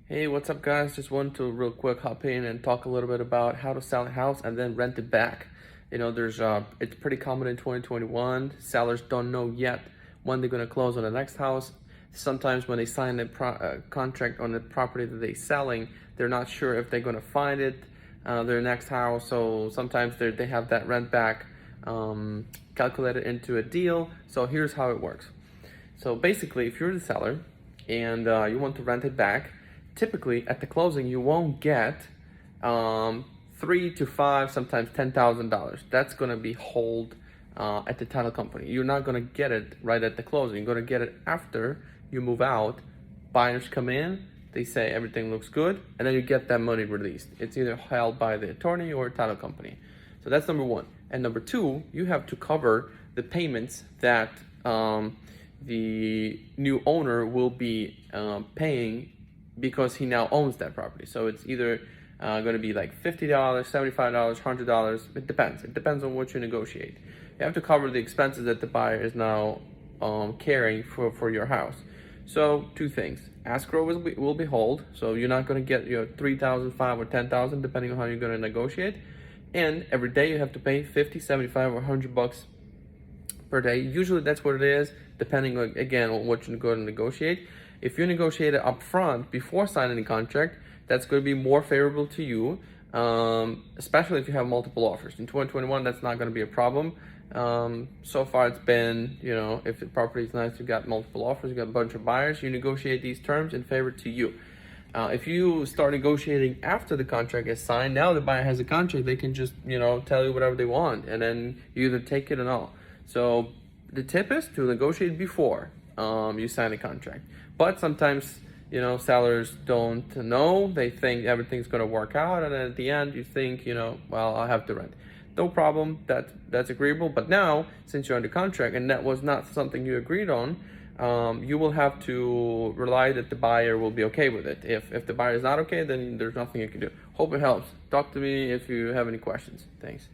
Hey, what's up, guys? Just wanted to real quick hop in and talk a little bit about how to sell a house and then rent it back. It's pretty common in 2021. Sellers don't know yet when they're going to close on the next house. Sometimes when they sign a contract on the property that they're selling, they're not sure if they're going to find it, their next house. So sometimes they have that rent back calculated into a deal. So here's how it works. So basically, if you're the seller and you want to rent it back, typically at the closing you won't get 3 to 5, sometimes $10,000. That's gonna be hold at the title company. You're not gonna get it right at the closing. You're gonna get it after you move out. Buyers come in, they say everything looks good, and then you get that money released. It's either held by the attorney or title company. So that's number one. And number two, you have to cover the payments that the new owner will be paying because he now owns that property. So it's either going to be like $50, $75, $100. It depends. It depends on what you negotiate. You have to cover the expenses that the buyer is now carrying for your house. So two things: escrow will be hold, so you're not going to get your 3,000, 5,000, or 10,000 depending on how you're going to negotiate. And every day you have to pay 50, 75, or $100 per day. Usually that's what it is, depending on, again, on what you're going to negotiate. If you negotiate it up front before signing the contract, that's going to be more favorable to you, especially if you have multiple offers. In 2021, that's not going to be a problem. So far, it's been, if the property is nice, you got multiple offers, you got a bunch of buyers, you negotiate these terms in favor to you. If you start negotiating after the contract is signed, now the buyer has a contract, they can just, tell you whatever they want, and then you either take it or not. So the tip is to negotiate before you sign a contract. But sometimes, sellers don't know. They think everything's going to work out, and then at the end, you think, well, I'll have to rent. No problem. That's agreeable. But now, since you're under contract and that was not something you agreed on, you will have to rely that the buyer will be okay with it. If the buyer is not okay, then there's nothing you can do. Hope it helps. Talk to me if you have any questions. Thanks.